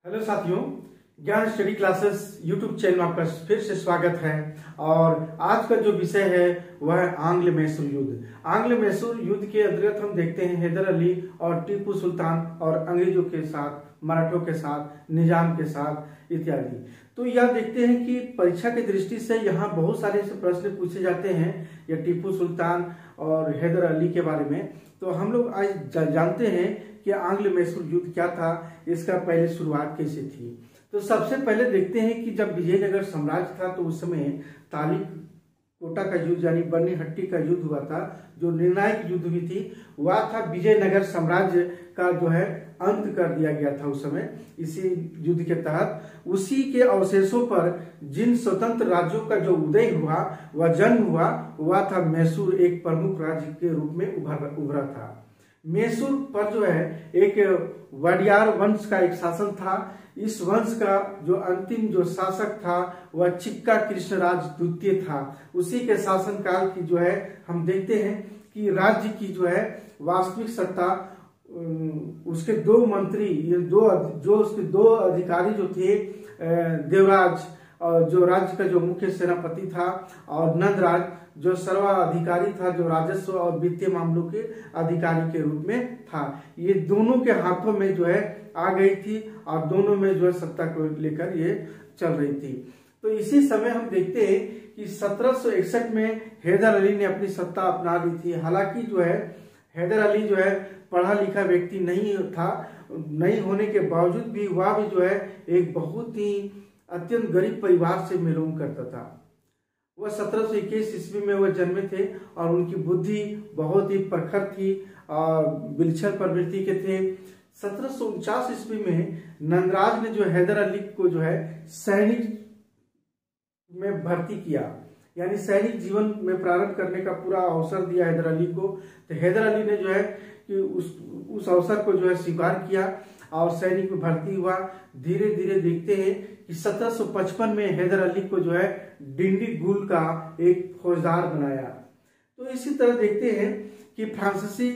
Hello साथियों, ज्ञान study classes YouTube channel में आपका फिर से स्वागत है। और आज का जो विषय है वह है आंग्ल मैसूर युद्ध। आंग्ल मैसूर युद्ध के अंतर्गत हम देखते हैं हैदर अली और टीपू सुल्तान और अंग्रेजों के साथ, मराठों के साथ, निजाम के साथ इत्यादि। तो यह देखते हैं कि परीक्षा की दृष्टि से यहाँ बहुत सारे प्रश्न पूछे जाते हैं या टीपू सुल्तान और हैदर अली के बारे में। तो हम लोग आज जानते हैं कि आंग्ल मैसूर युद्ध क्या था, इसका पहले शुरुआत कैसे थी। तो सबसे पहले देखते हैं कि जब विजयनगर साम्राज्य था तो उस समय ताली कोटा का युद्ध यानी बन्नीहट्टी का युद्ध हुआ था। जो निर्णायक युद्ध हुई थी वह था विजयनगर साम्राज्य का जो है अंत कर दिया गया था उस समय। इसी युद्ध के तहत उसी के अवशेषों पर जिन स्वतंत्र राज्यों का जो उदय हुआ, वह जन्म हुआ, वह था मैसूर एक प्रमुख राज्य के रूप में उभरा था। मैसूर पर जो है एक वडियार वंश का एक शासन था। इस वंश का जो अंतिम जो शासक था वह चिक्का कृष्णराज द्वितीय था। उसी के शासन काल की जो है हम देखते हैं कि राज्य की जो है वास्तविक सत्ता उसके दो मंत्री, उसके दो अधिकारी जो थे, देवराज और जो राज्य का जो मुख्य सेनापति था, और नंदराज जो सर्वाधिकारी था, जो राजस्व और वित्तीय मामलों के अधिकारी के रूप में था। ये दोनों के हाथों में जो है आ गई थी और दोनों में जो है सत्ता को लेकर ये चल रही थी। तो इसी समय हम देखते हैं कि 1761 में हैदर अली ने अपनी सत्ता अपना ली थी। हालांकि जो है हैदर अली जो है पढ़ा लिखा व्यक्ति नहीं था, नहीं होने के बावजूद भी वह भी जो है एक बहुत ही अत्यंत गरीब परिवार से बिलोंग करता था। वह 1721 ईस्वी में वह जन्मे थे और उनकी बुद्धि बहुत ही प्रखर थी और विलक्षण प्रवृत्ति के थे। 1749 ईस्वी में नंदराज ने जो हैदर अली को जो है सैनिक में भर्ती किया, यानी सैनिक जीवन में प्रारंभ करने का पूरा अवसर दिया हैदर अली को। तो हैदर अली ने जो है कि उस अवसर को जो है स्वीकार किया और सैनिक में भर्ती हुआ। धीरे धीरे देखते हैं कि 1755 में हैदर अली को जो है डिंडीगुल का एक फौजदार बनाया। तो इसी तरह देखते हैं कि फ्रांसीसी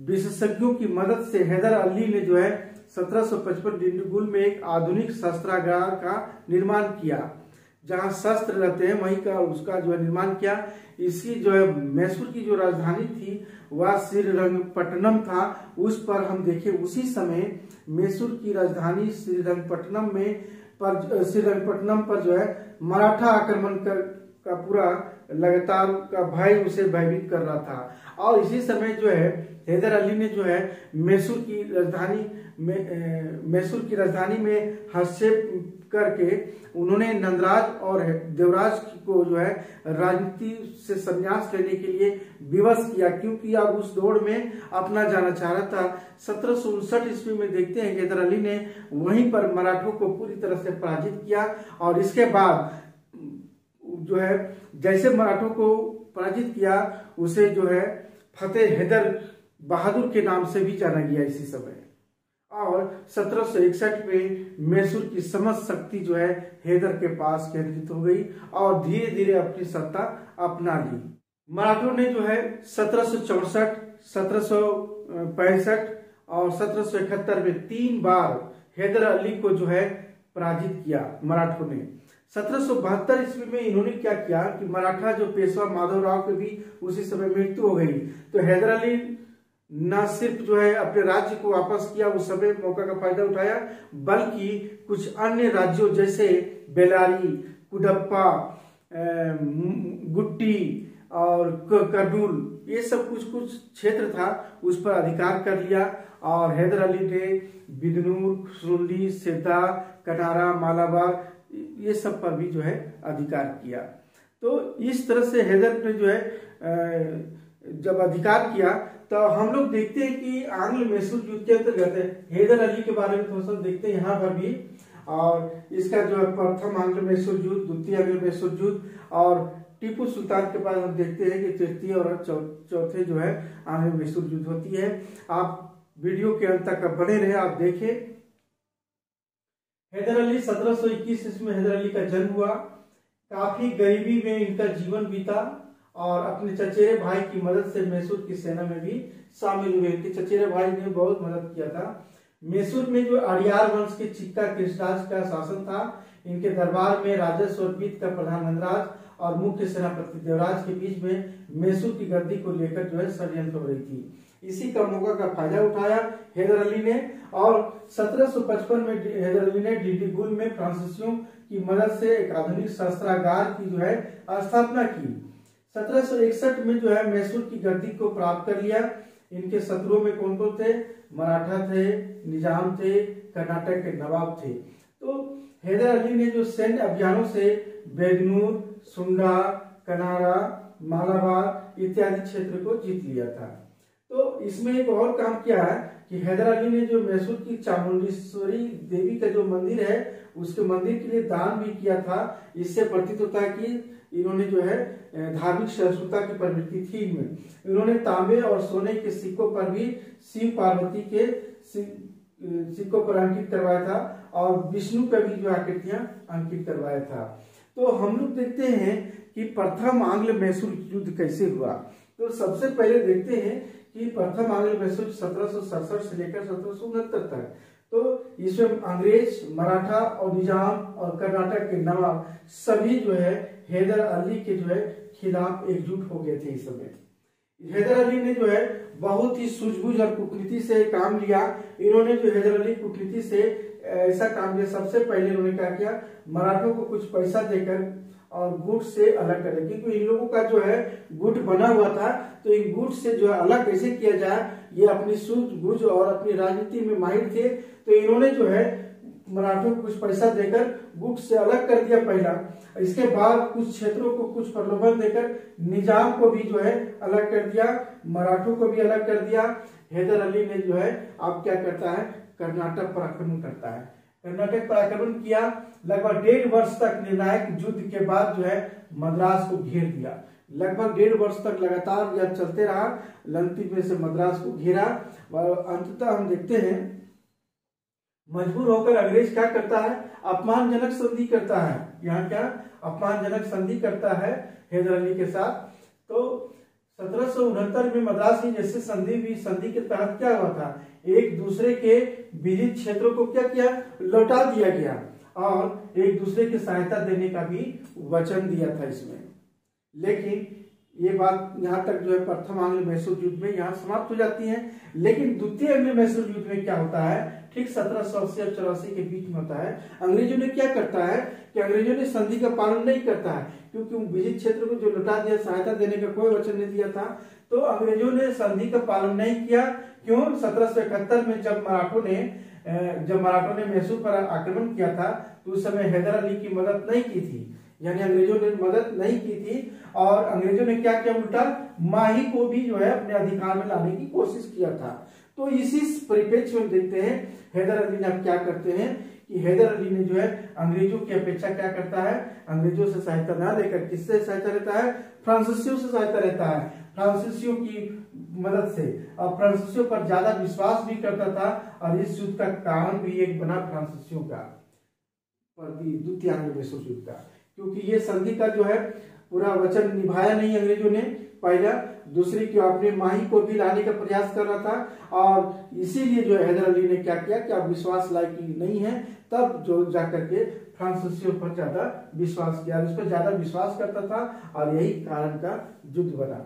विशेषज्ञों की मदद से हैदर अली ने जो है 1755 डिंडीगुल में एक आधुनिक शस्त्रागार का निर्माण किया। जहां शस्त्र रहते हैं वहीं का उसका जो है निर्माण किया। इसकी जो है मैसूर की जो राजधानी थी वह श्रीरंगपट्टनम था। उस पर हम देखें उसी समय मैसूर की राजधानी श्रीरंगपट्टनम पर जो है मराठा आक्रमण का पूरा लगातार का भय उसे भयभीत कर रहा था। और इसी समय जो है हैदर अली ने जो है मैसूर की राजधानी में हस्तक्षेप करके उन्होंने नंदराज और देवराज को जो है राजनीति से संन्यास लेने के लिए विवश किया, क्योंकि अब उस दौड़ में अपना जाना चाह रहा था। 1759 ईस्वी में देखते हैं कि हैदर अली ने वहीं पर मराठों को पूरी तरह से पराजित किया और इसके बाद जो है जैसे मराठों को पराजित किया उसे जो है फतेह हैदर बहादुर के नाम से भी जाना गया इसी समय। और 1761 में मैसूर की समस्त शक्ति जो है हैदर के पास केंद्रित हो गई और धीरे धीरे अपनी सत्ता अपना ली। मराठों ने जो है 1764, 1765 और 1771 में 3 बार हैदर अली को जो है पराजित किया मराठों ने। 1772 ईस्वी में इन्होंने क्या किया कि मराठा जो पेशवा माधवराव की भी उसी समय मृत्यु हो गई। तो हैदर अली न सिर्फ जो है अपने राज्य को वापस किया, उस समय मौका का फायदा उठाया, बल्कि कुछ अन्य राज्यों जैसे बेलारी, कुडप्पा, गुट्टी और करनूल, ये सब कुछ क्षेत्र था उस पर अधिकार कर लिया। और हैदर अली ने बिदनूर, खुसरुंडी, सेद्दा, कनारा, मालाबार ये सब पर भी जो है अधिकार किया। तो इस तरह से हैदर ने जो है जब अधिकार किया तो हम लोग देखते हैं कि आंग्ल मैसूर युद्ध के अंतर्गत हैदर अली के बारे में थोड़ा सा देखते हैं यहाँ पर भी। और इसका जो है प्रथम आंग्ल मैसूर युद्ध, द्वितीय आंग्ल मैसूर युद्ध और टीपू सुल्तान के बाद हम देखते हैं कि तृतीय और चौथे जो है आंग्ल मैसूर युद्ध होती है। आप वीडियो के अंत तक बने रहे, आप देखें। हैदर अली 1721 ईस्वी में हैदर अली का जन्म हुआ। काफी गरीबी में इनका जीवन बीता और अपने चचेरे भाई की मदद से मैसूर की सेना में भी शामिल हुए। इनके चचेरे भाई ने बहुत मदद किया था। मैसूर में जो अड़ियार वंश के चिक्का कृष्णराज का शासन था। इनके दरबार में राजस्व और वित्त का प्रधान नंदराज और मुख्य सेनापति देवराज के बीच में मैसूर की गद्दी को लेकर जो है षड्यंत्र हो रही थी। इसी का मौका का फायदा उठाया हैदर अली ने और 1755 में हैदर अली ने डिंडीगुल में फ्रांसीसियों की मदद से एक आधुनिक शस्त्रागार की जो है स्थापना की। 1761 में जो है मैसूर की गद्दी को प्राप्त कर लिया। इनके शत्रुओं में कौन कौन थे? मराठा थे, निजाम थे, कर्नाटक के नवाब थे। तो हैदर अली ने जो सैन्य अभियानों से बेगनूर, सुंडा, कनारा, मालाबार इत्यादि क्षेत्र को जीत लिया था। तो इसमें एक और काम किया है कि हैदर अली ने जो मैसूर की चामुंडेश्वरी देवी का जो मंदिर है उसके मंदिर के लिए दान भी किया था। इससे प्रतीत होता है कि इन्होंने जो है धार्मिक सहिष्णुता की प्रवृत्ति थी इनमें। इन्होंने तांबे और सोने के सिक्कों पर भी शिव पार्वती के सिक्कों पर अंकित करवाया था और विष्णु का भी जो आकृतियां अंकित करवाया था। तो हम लोग देखते हैं कि प्रथम आंग्ल मैसूर युद्ध कैसे हुआ। तो सबसे पहले देखते हैं कि प्रथम आंग्ल मैसूर 1767 से लेकर 1769 तक। तो इसमें अंग्रेज, मराठा और निजाम और कर्नाटक के नवाब सभी जो है हैदर अली के जो है खिलाफ एकजुट हो गए थे। इस समय हैदर अली ने जो है बहुत ही सूझबूझ और कूटनीति से काम लिया। इन्होंने जो हैदर अली कूटनीति से ऐसा काम किया, सबसे पहले इन्होंने क्या किया, मराठों को कुछ पैसा देकर और गुट से अलग करें, क्योंकि इन लोगों का जो है गुट बना हुआ था। तो इन गुट से जो है अलग कैसे किया जाए, ये अपनी सूझबूझ और अपनी राजनीति में माहिर थे। तो इन्होंने जो है मराठों को कुछ पैसा देकर गुट से अलग कर दिया पहला। इसके बाद कुछ क्षेत्रों को कुछ प्रलोभन देकर निजाम को भी जो है अलग कर दिया, मराठों को भी अलग कर दिया। हैदर अली ने जो है अब क्या करता है, कर्नाटक पर आक्रमण करता है। कर्नाटक पर आक्रमण किया, लगभग 1.5 वर्ष तक निर्णायक युद्ध के बाद जो है मद्रास को घेर दिया। लगभग 1.5 वर्ष तक लगातार यह चलते रहा, अंतिम में से मद्रास को घेरा और अंततः हम देखते हैं मजबूर होकर अंग्रेज क्या करता है, अपमानजनक संधि करता है। यहाँ क्या अपमानजनक संधि करता है हैदर अली के साथ। तो 1769 में मद्रास की जैसे संधि हुई, संधि के तहत क्या हुआ था, एक दूसरे के विजित क्षेत्रों को क्या किया, लौटा दिया गया और एक दूसरे की सहायता देने का भी वचन दिया था इसमें। लेकिन ये बात यहाँ तक जो है प्रथम आंग्ल मैसूर युद्ध में यहाँ समाप्त हो जाती है। लेकिन द्वितीय आंग्ल मैसूर युद्ध में क्या होता है, ठीक 1780 और 84 के बीच में होता है। अंग्रेजों ने क्या करता है कि अंग्रेजों ने संधि का पालन नहीं करता है, क्योंकि विजित क्षेत्र को जो लौटा दिया, सहायता देने का कोई वचन नहीं दिया था। तो अंग्रेजों ने संधि का पालन नहीं किया। क्यों? 1771 में जब मराठों ने मैसूर पर आक्रमण किया था तो उस समय हैदर अली की मदद नहीं की थी, यानी अंग्रेजों ने मदद नहीं की थी। और अंग्रेजों ने क्या किया, उल्टा माही को भी जो है अपने अधिकार में लाने की कोशिश किया था। तो इसी परिप्रेक्ष्य में देखते हैं हैदर अली ने अब क्या करते हैं कि हैदर अली ने जो है अंग्रेजों की अपेक्षा क्या करता है, अंग्रेजों से सहायता ना लेकर किससे सहायता रहता है, फ्रांसीसियों से सहायता रहता है, फ्रांसीसियों की मदद से। और फ्रांसीसियों पर ज्यादा विश्वास भी करता था और इस युद्ध का कारण भी एक बना फ्रांसीसियों का द्वितीय आंग्ल मैसूर युद्ध का, क्योंकि ये संधि का जो है पूरा वचन निभाया नहीं अंग्रेजों ने। पहला, दूसरी की अपने माही को भी लाने का प्रयास कर रहा था और इसीलिए जो हैदर अली ने क्या किया कि अब विश्वास लायक नहीं है, तब जो जाकर के फ्रांसीसियों पर ज्यादा विश्वास किया, उस पर ज्यादा विश्वास करता था और यही कारण का युद्ध बना।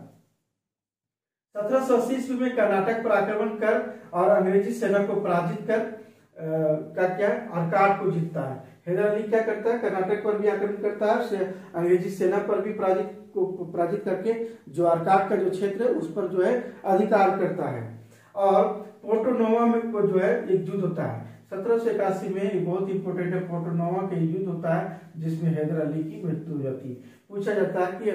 1780 ईस्वी में कर्नाटक पर आक्रमण कर और अंग्रेजी सेना को पराजित कर क्या अर्काट को जीतता है। हैदर अली क्या करता है, कर्नाटक पर भी आक्रमण करता है, अंग्रेजी सेना पर भी पराजित करके जो अर्काट का जो क्षेत्र है उस पर जो है अधिकार करता है। और पोर्टोनोवा में को जो है एक युद्ध होता है 1781 में, एक बहुत इंपोर्टेंट है, पोर्टोनोवा का युद्ध होता है जिसमें हैदर अली की मृत्यु हो जाती है। पूछा जाता है कि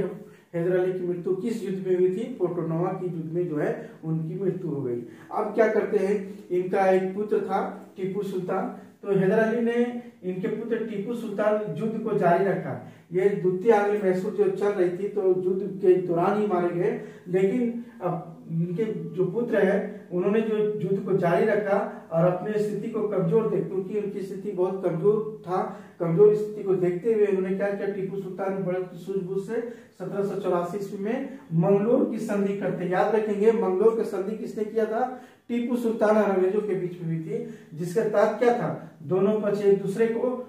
हैदर अली की मृत्यु किस युद्ध में हुई थी, पोर्टोनोवा की युद्ध में जो है उनकी मृत्यु हो गई। अब क्या करते हैं, इनका एक पुत्र था टीपू सुल्तान, तो हैदर अली ने इनके पुत्र टीपू सुल्तान युद्ध को जारी रखा। ये द्वितीय आंग्ल मैसूर जो चल रही थी तो युद्ध के दौरान ही मारे गए, लेकिन अब इनके जो पुत्र है उन्होंने जो युद्ध को जारी रखा और अपने स्थिति को कमजोर देख, क्योंकि उनकी स्थिति बहुत कमजोर था, कमजोर स्थिति को देखते हुए उन्होंने क्या किया, टीपू सुल्तान ने बड़े सूझबूझ से 1784 ईस्वी में मंगलोर की संधि करते। याद रखेंगे, मंगलोर की संधि किसने किया था? टीपू सुल्तान और अंग्रेजों के बीच में हुई थी, जिसका तहत क्या था, दोनों पक्ष एक दूसरे को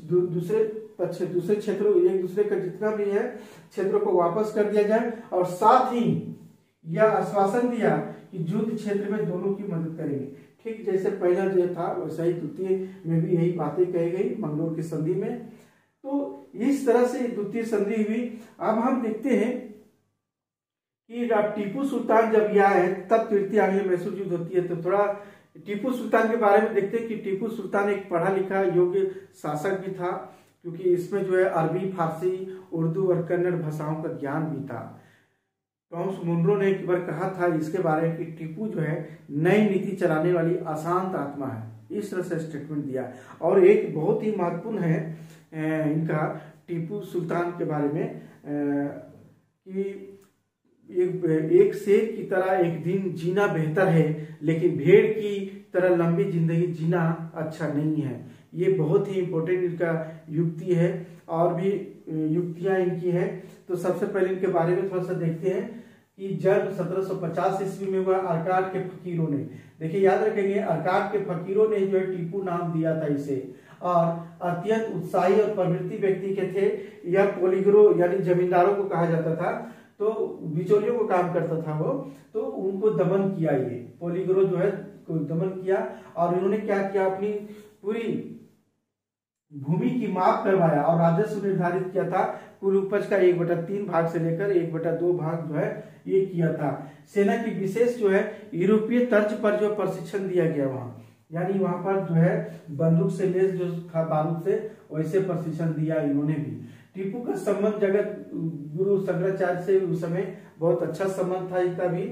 दूसरे क्षेत्रों, एक दूसरे का जितना भी है क्षेत्रों को वापस कर दिया जाए, और साथ ही यह आश्वासन दिया कि युद्ध क्षेत्र में दोनों की मदद करेंगे। ठीक जैसे पहला जो था वैसा ही द्वितीय में भी यही बातें कही गई मंगलोर की संधि में। तो इस तरह से द्वितीय संधि हुई। अब हम देखते हैं कि टीपू सुल्तान जब यह है तब तृतीय आंग्ल मैसूर युद्ध होती है। तो थोड़ा टीपू सुल्तान के बारे में देखते हैं कि टीपू सुल्तान एक पढ़ा लिखा योग्य शासक भी था, क्योंकि इसमें जो है अरबी, फारसी, उर्दू और कन्नड़ भाषाओं का ज्ञान भी था। टॉमस मुनरो ने एक बार कहा था इसके बारे में कि टीपू जो है नई नीति चलाने वाली अशांत आत्मा है, इस तरह से स्टेटमेंट दिया। और एक बहुत ही महत्वपूर्ण है इनका टीपू सुल्तान के बारे में कि एक शेर की तरह एक दिन जीना बेहतर है, लेकिन भेड़ की तरह लंबी जिंदगी जीना अच्छा नहीं है। ये बहुत ही इंपॉर्टेंट इनका युक्ति है, और भी युक्तियां इनकी है। तो सबसे पहले इनके बारे में थोड़ा सा देखते हैं कि जब 1750 ईस्वी में हुआ अर्काट के फकीरों ने, देखिए याद रखेंगे, अर्काट के फकीरों ने जो है टीपू नाम दिया था इसे, और अत्यंत उत्साही और प्रवृत्ति व्यक्ति के थे। यह पोलिगरो यानी जमींदारों को कहा जाता था, तो बिचौलियों को काम करता था वो, तो उनको दमन किया, ये पोलिगरो जो है को दमन किया। और इन्होंने क्या किया, अपनी पूरी भूमि की माप करवाया और राजस्व निर्धारित किया था। कुल उपज का 1/3 भाग से लेकर 1/2 भाग जो है ये किया था। सेना की विशेष जो है यूरोपीय तर्ज पर जो प्रशिक्षण दिया गया वहां, यानी वहां पर जो है बंदूक से लेस जो था बारूद से, वैसे प्रशिक्षण दिया इन्होंने भी। टीपू का संबंध जगत गुरु शंकराचार्य से उस समय बहुत अच्छा संबंध था इनका भी।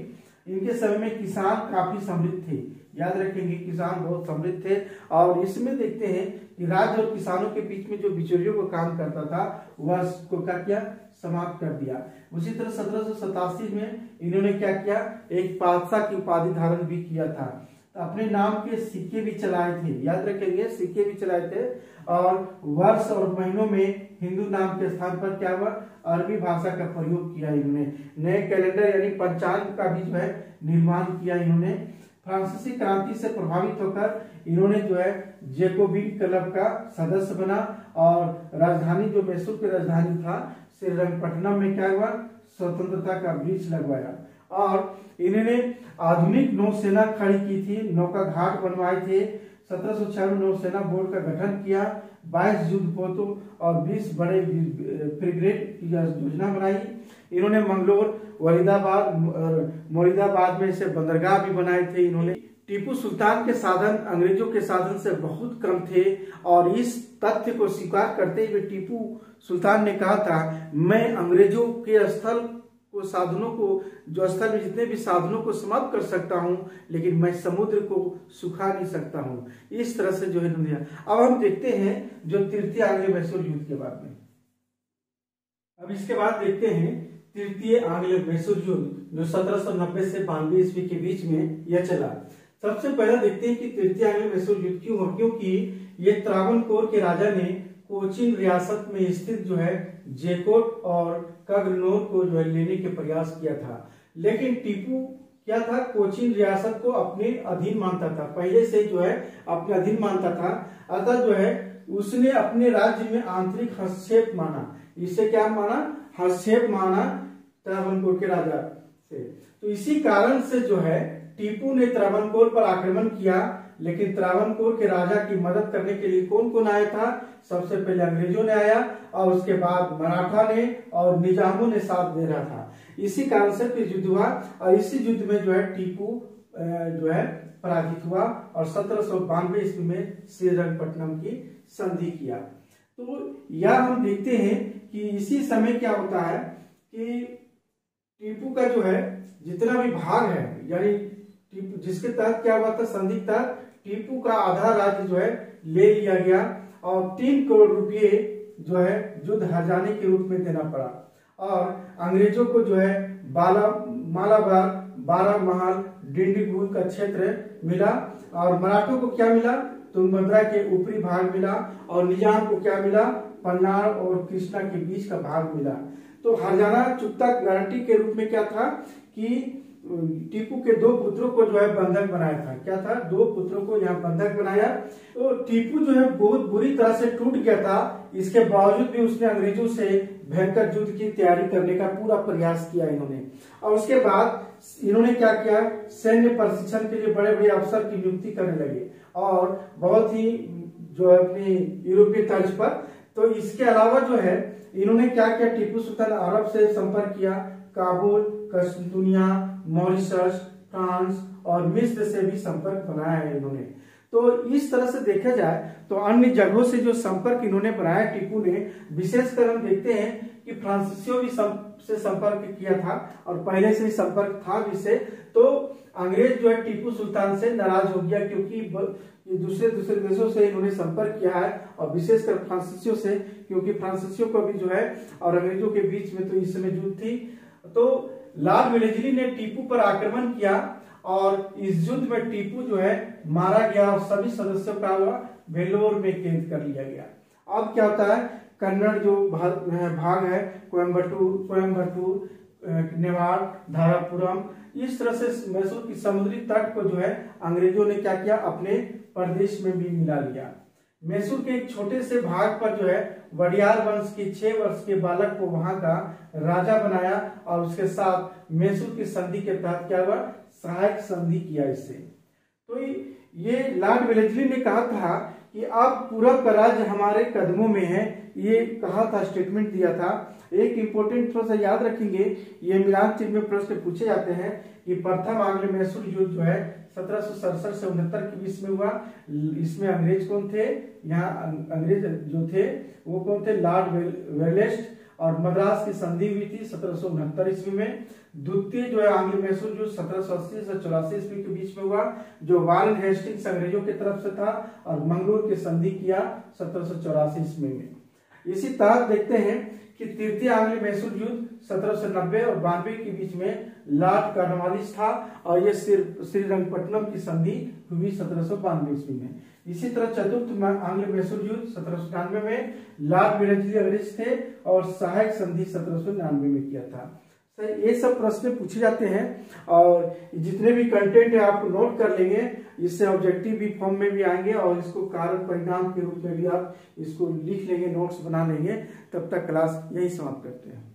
इनके समय में किसान काफी समृद्ध थे, याद रखेंगे किसान बहुत समृद्ध थे। और इसमें देखते हैं कि राज्य और किसानों के बीच में जो बिचौलियों को काम करता था वह को क्या किया, समाप्त कर दिया। उसी तरह 1787 में इन्होंने क्या किया, एक पातशाह की उपाधि धारण भी किया था। तो अपने नाम के सिक्के भी चलाए थे, याद रखेंगे सिक्के भी चलाए थे। और वर्ष और महीनों में हिंदू नाम के स्थान पर क्या हुआ, अरबी भाषा का प्रयोग किया इन्होंने। नए कैलेंडर यानी पंचांग का भी जो है निर्माण किया इन्होंने। फ्रांसीसी क्रांति से प्रभावित होकर इन्होंने जो है जेकोबिन क्लब का सदस्य बना, और राजधानी जो मैसूर की राजधानी था श्रीरंगपट्टनम में क्या हुआ, स्वतंत्रता का वृक्ष लगवाया। और इन्होंने आधुनिक नौसेना खड़ी की थी, नौका घाट बनवाए थे। 1796 में नौसेना बोर्ड का गठन किया, 22 युद्धपोतों और 20 बड़े फ्रिगेट की योजना बनाई। इन्होंने मंगलोर, मुरीदाबाद में से बंदरगाह भी बनाए थे इन्होंने। टीपू सुल्तान के साधन अंग्रेजों के साधन से बहुत कम थे, और इस तथ्य को स्वीकार करते हुए टीपू सुल्तान ने कहा था, मैं अंग्रेजों के स्थल को साधनों को जो स्थल में जितने भी साधनों को समाप्त कर सकता हूं, लेकिन मैं समुद्र को सुखा नहीं सकता हूं। इस तरह से जो है दुनिया। अब हम देखते हैं जो तृतीय आंग्ल मैसूर युद्ध के बाद में। अब इसके बाद देखते हैं तृतीय आंग्ल मैसूर युद्ध जो 1790 से 92 ईस्वी के बीच में यह चला। सबसे पहले देखते हैं कि तृतीय आंग्ल मैसूर युद्ध क्यों हुआ, क्योंकि ये त्रावणकोर के राजा ने कोचीन रियासत में स्थित जो है जेकोट और कगनौर को जो है लेने के प्रयास किया था। लेकिन टीपू क्या था, कोचीन रियासत को अपने अधीन मानता था, पहले से जो है अपने अधीन मानता था। अतः जो है उसने अपने राज्य में आंतरिक हस्तक्षेप माना। इसे क्या माना, हस्तक्षेप माना त्रावणकोर के राजा से। तो इसी कारण से जो है टीपू ने त्रावणकोर पर आक्रमण किया। लेकिन त्रावणकोर के राजा की मदद करने के लिए कौन कौन आया था, सबसे पहले अंग्रेजों ने आया, और उसके बाद मराठा ने और निजामों ने साथ दे रहा था। इसी कारण से फिर युद्ध हुआ, और इसी युद्ध में जो है टीपू जो है पराजित हुआ, और 1792 ईस्वी में श्रीरंगपट्टनम की संधि किया। तो यह हम देखते हैं कि इसी समय क्या होता है कि टीपू का जो है जितना भी भाग है, यानी जिसके तहत क्या हुआ था, संधि का टीपू का आधा राज्य जो है ले लिया गया, और 3 करोड़ रुपये जो है युद्ध हर्जाने के रूप में देना पड़ा। और अंग्रेजों को जो है मालाबार 12 महल डिंडीगुल का क्षेत्र मिला। और मराठों को क्या मिला? तुंगभद्रा के ऊपरी भाग मिला। और निजाम को क्या मिला? पन्नार और कृष्णा के बीच का भाग मिला। तो हरजाना चुकता गारंटी के रूप में क्या था कि टीपू के 2 पुत्रों को जो है बंधक बनाया था। क्या था? 2 पुत्रों को यहाँ बंधक बनाया। तो टीपू जो है बहुत बुरी तरह से टूट गया था। इसके बावजूद भी उसने अंग्रेजों से भयंकर युद्ध की तैयारी करने का पूरा प्रयास किया इन्होंने। और उसके बाद इन्होंने क्या किया? सैन्य प्रशिक्षण के लिए बड़े बड़े अफसर की नियुक्ति करने लगे और बहुत ही जो है अपनी यूरोपीय तर्ज पर। तो इसके अलावा जो है इन्होंने क्या किया? टीपू सुल्तान अरब से संपर्क किया। काबुल, कस्तूनिया, मॉरिशस, फ्रांस और मिस्र से भी संपर्क बनाया है इन्होंने। तो इस तरह से देखा जाए तो अन्य जगहों से जो संपर्क इन्होंने बनाया टीपू ने, विशेषकर हम देखते हैं कि फ्रांसीसियों भी से संपर्क किया था और पहले से ही संपर्क था जिससे। तो अंग्रेज जो है टीपू सुल्तान से नाराज हो गया क्योंकि दूसरे देशों से इन्होंने संपर्क किया है और विशेषकर फ्रांसीसियों से, क्योंकि फ्रांसीसियों को भी जो है और अंग्रेजों के बीच में तो इस समय युद्ध थी। तो लॉर्ड वेलेस्ली ने टीपू पर आक्रमण किया और इस युद्ध में टीपू जो है मारा गया और सभी सदस्यों का वेलोर में कैद कर लिया गया। अब क्या होता है? कन्नड़ जो भाग है, कोयम्बटूर, नेवार, धारापुरम, इस तरह से मैसूर की समुद्री तट को जो है अंग्रेजों ने क्या किया? अपने प्रदेश में भी मिला लिया। मैसूर के एक छोटे से भाग पर जो है वडियार वंश के 6 वर्ष के बालक को वहां का राजा बनाया और उसके साथ मैसूर की संधि के तहत क्या हुआ? सहायक संधि किया इससे। तो ये लॉर्ड वेलेस्ली ने कहा था कि अब पूरब का राज्य हमारे कदमों में है, ये कहा था, स्टेटमेंट दिया था। एक इंपॉर्टेंट थोड़ा सा याद रखेंगे, ये मिलान चिन्ह में प्रश्न पूछे जाते हैं कि प्रथम आंग्ल मैसूर युद्ध जो है 1767 से 69 के बीच में हुआ। इसमें अंग्रेज कौन थे? यहाँ अंग्रेज जो थे वो कौन थे? लॉर्ड वेलेस्ट। और मद्रास की संधि हुई थी 1769 ईस्वी में। द्वितीय जो है आंग्ल मैसूर युद्ध 1780 से 84 ईस्वी के बीच में हुआ, जो वारेन हेस्टिंग्स अंग्रेजों की तरफ से था और मंगलोर की संधि किया 1784 ईस्वी में। इसी तरह देखते हैं कि तृतीय आंग्ल मैसूर युद्ध 1790 और 92 के बीच में लॉर्ड कॉर्नवालिस था और ये श्रीरंगपट्टनम की संधि हुई 1792 ईस्वी में। इसी तरह चतुर्थ आंग्ल मैसूर युद्ध 1799 में लॉर्ड वेलेस्ली अंग्रेज थे और सहायक संधि 1799 में किया था। ये सब प्रश्न पूछे जाते हैं और जितने भी कंटेंट है आप नोट कर लेंगे, इससे ऑब्जेक्टिव भी फॉर्म में भी आएंगे और इसको कारण परिणाम के रूप में भी आप इसको लिख लेंगे, नोट्स बना लेंगे। तब तक क्लास यही समाप्त करते हैं।